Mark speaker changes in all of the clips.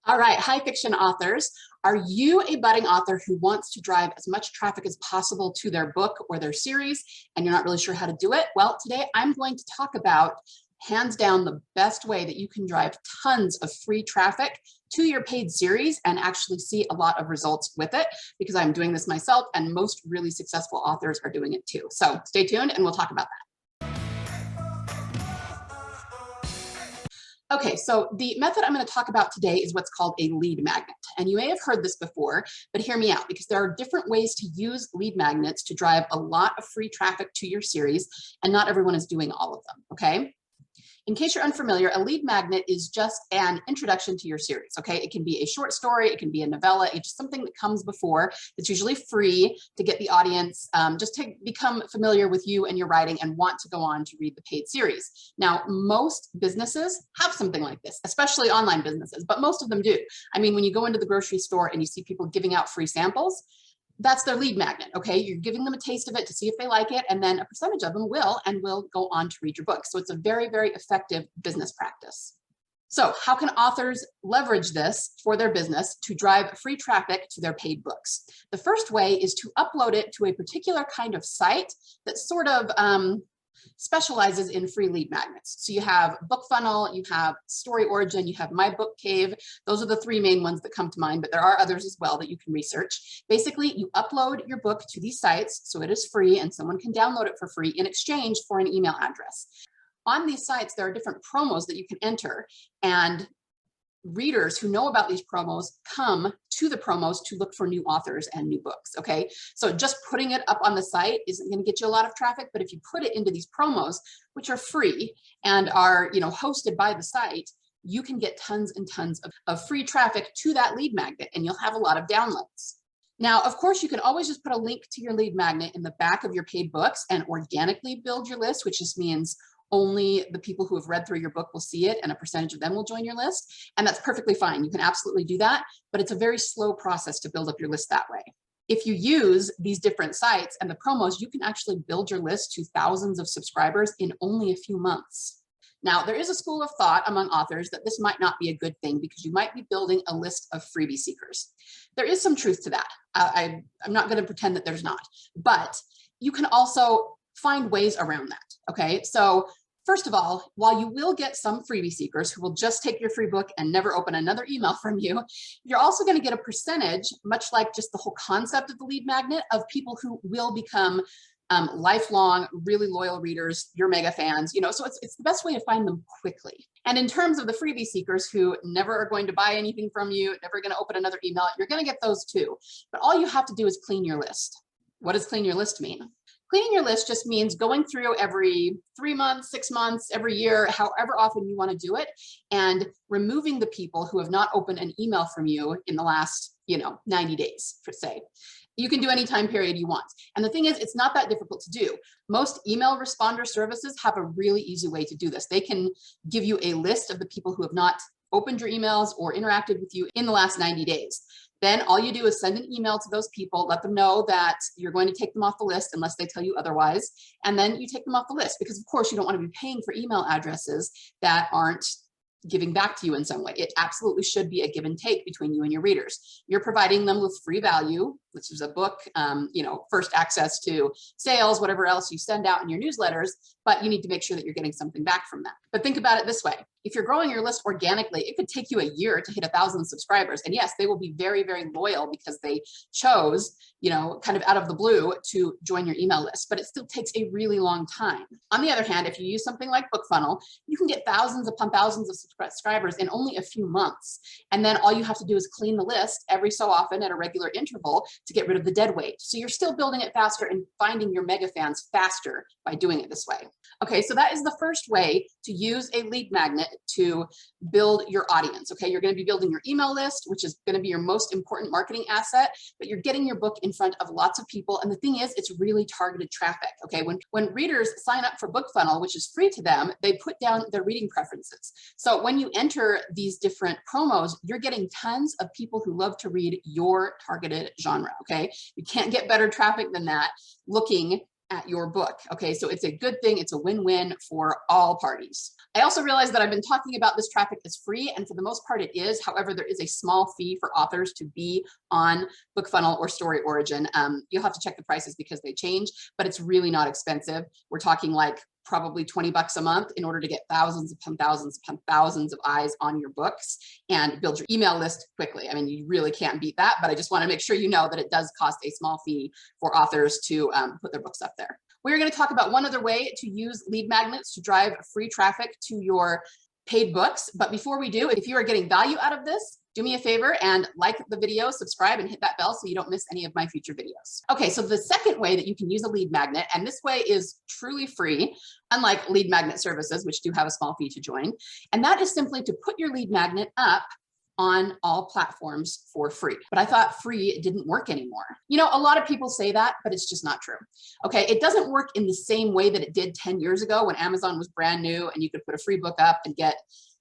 Speaker 1: All right, hi fiction authors. Are you a budding author who wants to drive as much traffic as possible to their book or their series and you're not really sure how to do it? Well, today I'm going to talk about hands down the best way that you can drive tons of free traffic to your paid series and actually see a lot of results with it, because I'm doing this myself and most really successful authors are doing it too. So stay tuned and we'll talk about that. Okay, so the method I'm going to talk about today is what's called a lead magnet. And you may have heard this before, but hear me out, because there are different ways to use lead magnets to drive a lot of free traffic to your series, and not everyone is doing all of them, okay? In case you're unfamiliar, a lead magnet is just an introduction to your series, okay? It can be a short story, it can be a novella, it's just something that comes before. It's usually free to get the audience just to become familiar with you and your writing and want to go on to read the paid series. Now, most businesses have something like this, especially online businesses, but most of them do. I mean, when you go into the grocery store and you see people giving out free samples, that's their lead magnet, okay? You're giving them a taste of it to see if they like it, and then a percentage of them will go on to read your book. So it's a very, very effective business practice. So how can authors leverage this for their business to drive free traffic to their paid books? The first way is to upload it to a particular kind of site that sort of specializes in free lead magnets. So you have BookFunnel, you have Story Origin, you have My Book Cave. Those are the three main ones that come to mind, but there are others as well that you can research. Basically, you upload your book to these sites so it is free and someone can download it for free in exchange for an email address. On these sites, there are different promos that you can enter, and readers who know about these promos come to the promos to look for new authors and new books, okay? So just putting it up on the site isn't going to get you a lot of traffic, but if you put it into these promos, which are free and are, hosted by the site, you can get tons and tons of free traffic to that lead magnet, and you'll have a lot of downloads. Now, of course, you can always just put a link to your lead magnet in the back of your paid books and organically build your list, which just means only the people who have read through your book will see it and a percentage of them will join your list. And that's perfectly fine. You can absolutely do that, but it's a very slow process to build up your list that way. If you use these different sites and the promos, you can actually build your list to thousands of subscribers in only a few months. Now, there is a school of thought among authors that this might not be a good thing because you might be building a list of freebie seekers. There is some truth to that. I'm not going to pretend that there's not, but you can also find ways around that, okay? So first of all, while you will get some freebie seekers who will just take your free book and never open another email from you, you're also going to get a percentage, much like just the whole concept of the lead magnet, of people who will become lifelong, really loyal readers, your mega fans, so it's the best way to find them quickly. And in terms of the freebie seekers who never are going to buy anything from you, never going to open another email, you're going to get those too. But all you have to do is clean your list. What does clean your list mean? Cleaning your list just means going through every 3 months, 6 months, every year, however often you want to do it, and removing the people who have not opened an email from you in the last, 90 days, per se. You can do any time period you want. And the thing is, it's not that difficult to do. Most email responder services have a really easy way to do this. They can give you a list of the people who have not opened your emails or interacted with you in the last 90 days. Then all you do is send an email to those people, let them know that you're going to take them off the list unless they tell you otherwise. And then you take them off the list because, of course, you don't want to be paying for email addresses that aren't giving back to you in some way. It absolutely should be a give and take between you and your readers. You're providing them with free value, which is a book, first access to sales, whatever else you send out in your newsletters, but you need to make sure that you're getting something back from that. But think about it this way. If you're growing your list organically, it could take you a year to hit 1,000 subscribers. And yes, they will be very, very loyal because they chose, kind of out of the blue to join your email list, but it still takes a really long time. On the other hand, if you use something like BookFunnel, you can get thousands upon thousands of subscribers in only a few months. And then all you have to do is clean the list every so often at a regular interval to get rid of the dead weight. So you're still building it faster and finding your mega fans faster by doing it this way. Okay, so that is the first way to use a lead magnet to build your audience. Okay, you're going to be building your email list, which is going to be your most important marketing asset, but you're getting your book in front of lots of people. And the thing is, it's really targeted traffic. Okay, when readers sign up for BookFunnel, which is free to them, they put down their reading preferences. So when you enter these different promos, you're getting tons of people who love to read your targeted genre. Okay, you can't get better traffic than that looking at your book. Okay, so it's a good thing. It's a win-win for all parties. I also realized that I've been talking about this traffic as free, and for the most part it is. However, there is a small fee for authors to be on BookFunnel or Story Origin. You'll have to check the prices because they change, but it's really not expensive. We're talking like probably 20 bucks a month in order to get thousands upon thousands upon thousands of eyes on your books and build your email list quickly. I mean, you really can't beat that, but I just want to make sure you know that it does cost a small fee for authors to put their books up there. We're going to talk about one other way to use lead magnets to drive free traffic to your paid books. But before we do, if you are getting value out of this, do me a favor and like the video, subscribe, and hit that bell so you don't miss any of my future videos. Okay, so the second way that you can use a lead magnet, and this way is truly free, unlike lead magnet services, which do have a small fee to join, and that is simply to put your lead magnet up on all platforms for free. But I thought free didn't work anymore. You know, a lot of people say that, but it's just not true. Okay, it doesn't work in the same way that it did 10 years ago when Amazon was brand new and you could put a free book up and get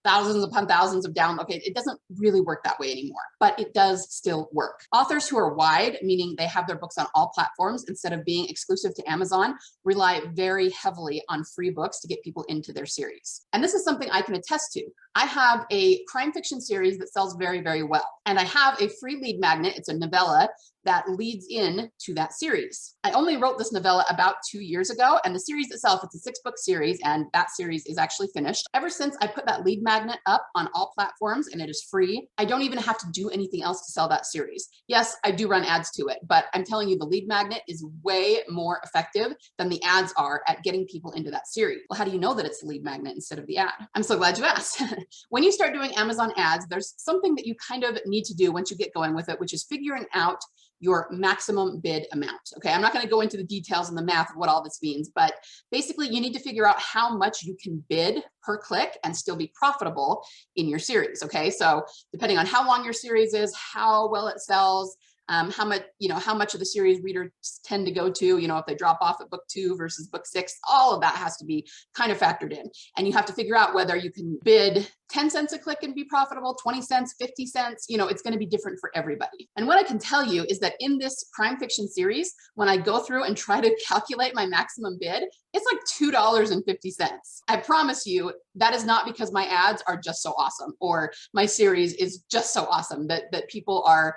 Speaker 1: thousands upon thousands of downloads. Okay, it doesn't really work that way anymore, but it does still work. Authors who are wide, meaning they have their books on all platforms instead of being exclusive to Amazon, rely very heavily on free books to get people into their series. And this is something I can attest to. I have a crime fiction series that sells very, very well. And I have a free lead magnet. It's a novella that leads in to that series. I only wrote this novella about 2 years ago, and the series itself, it's a 6-book series, and that series is actually finished. Ever since I put that lead magnet up on all platforms and it is free, I don't even have to do anything else to sell that series. Yes, I do run ads to it, but I'm telling you, the lead magnet is way more effective than the ads are at getting people into that series. Well, how do you know that it's the lead magnet instead of the ad? I'm so glad you asked. When you start doing Amazon ads, there's something that you kind of need to do once you get going with it, which is figuring out your maximum bid amount. Okay, I'm not going to go into the details and the math of what all this means, but basically you need to figure out how much you can bid per click and still be profitable in your series. Okay, so depending on how long your series is, how well it sells, how much of the series readers tend to go to, if they drop off at book 2 versus book 6, all of that has to be kind of factored in. And you have to figure out whether you can bid 10 cents a click and be profitable, 20 cents, 50 cents, it's going to be different for everybody. And what I can tell you is that in this crime fiction series, when I go through and try to calculate my maximum bid, it's like $2.50. I promise you that is not because my ads are just so awesome or my series is just so awesome that people are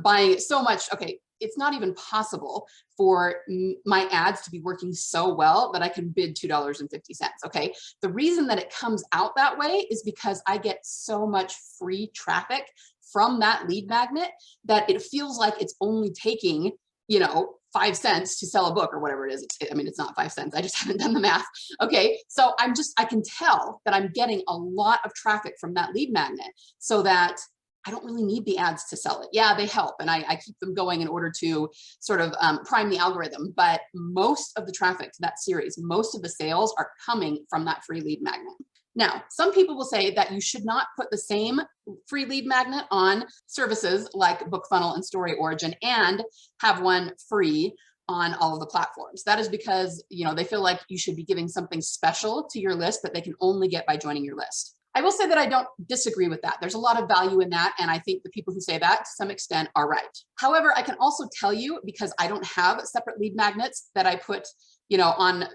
Speaker 1: buying it so much. Okay, it's not even possible for my ads to be working so well that I can bid $2.50. Okay, the reason that it comes out that way is because I get so much free traffic from that lead magnet that it feels like it's only taking 5 cents to sell a book or whatever it is. It's not 5 cents. I just haven't done the math. Okay, so I can tell that I'm getting a lot of traffic from that lead magnet so that I don't really need the ads to sell it. Yeah, they help, and I keep them going in order to sort of prime the algorithm, but most of the traffic to that series, most of the sales are coming from that free lead magnet. Now, some people will say that you should not put the same free lead magnet on services like BookFunnel and Story Origin and have one free on all of the platforms. That is because, they feel like you should be giving something special to your list that they can only get by joining your list. I will say that I don't disagree with that. There's a lot of value in that, and I think the people who say that to some extent are right. However, I can also tell you, because I don't have separate lead magnets that I put, on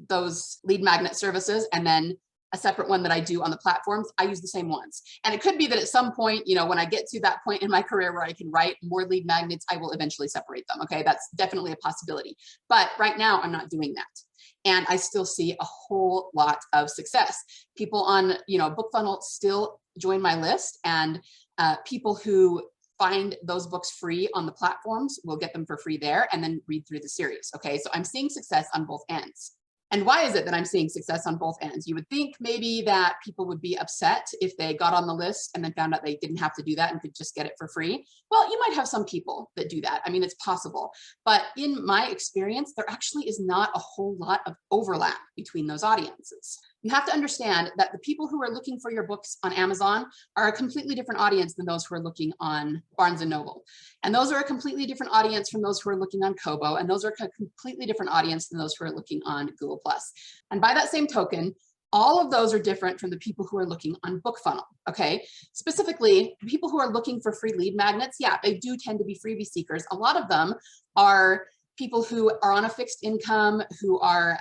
Speaker 1: those lead magnet services and then a separate one that I do on the platforms, I use the same ones. And it could be that at some point, when I get to that point in my career where I can write more lead magnets, I will eventually separate them. Okay, that's definitely a possibility. But right now, I'm not doing that. And I still see a whole lot of success. People on, BookFunnel still join my list, and people who find those books free on the platforms will get them for free there and then read through the series. Okay, so I'm seeing success on both ends. And why is it that I'm seeing success on both ends? You would think maybe that people would be upset if they got on the list and then found out they didn't have to do that and could just get it for free. Well, you might have some people that do that. It's possible. But in my experience, there actually is not a whole lot of overlap between those audiences. You have to understand that the people who are looking for your books on Amazon are a completely different audience than those who are looking on Barnes & Noble. And those are a completely different audience from those who are looking on Kobo. And those are a completely different audience than those who are looking on Google+. And by that same token, all of those are different from the people who are looking on BookFunnel, okay? Specifically, people who are looking for free lead magnets, yeah, they do tend to be freebie seekers. A lot of them are people who are on a fixed income, who are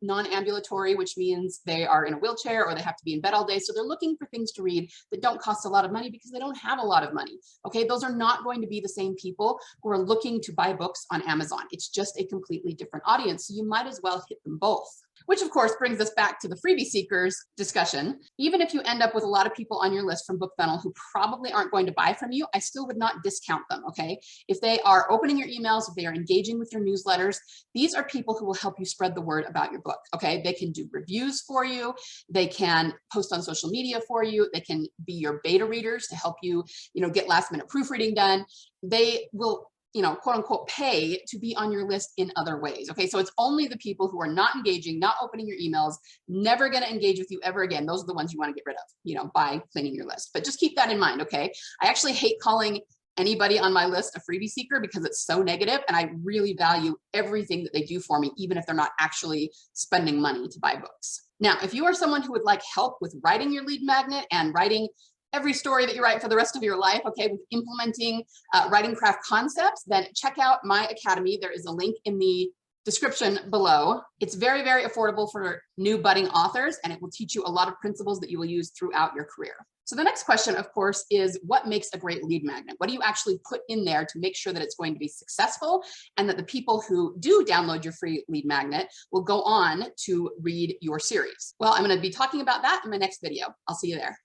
Speaker 1: non-ambulatory, which means they are in a wheelchair or they have to be in bed all day. So they're looking for things to read that don't cost a lot of money because they don't have a lot of money. Okay, those are not going to be the same people who are looking to buy books on Amazon. It's just a completely different audience. So you might as well hit them both. Which of course brings us back to the freebie seekers discussion. Even if you end up with a lot of people on your list from BookFunnel who probably aren't going to buy from you, I still would not discount them, okay? If they are opening your emails, if they are engaging with your newsletters, these are people who will help you spread the word about your book, okay? They can do reviews for you. They can post on social media for you. They can be your beta readers to help you, get last minute proofreading done. They will quote unquote, pay to be on your list in other ways. Okay, so it's only the people who are not engaging, not opening your emails, never going to engage with you ever again. Those are the ones you want to get rid of, by cleaning your list. But just keep that in mind, okay? I actually hate calling anybody on my list a freebie seeker because it's so negative, and I really value everything that they do for me, even if they're not actually spending money to buy books. Now, if you are someone who would like help with writing your lead magnet and writing every story that you write for the rest of your life, okay, with implementing writing craft concepts, then check out my academy. There is a link in the description below. It's very, very affordable for new budding authors, and it will teach you a lot of principles that you will use throughout your career. So the next question, of course, is what makes a great lead magnet? What do you actually put in there to make sure that it's going to be successful and that the people who do download your free lead magnet will go on to read your series? Well, I'm going to be talking about that in my next video. I'll see you there.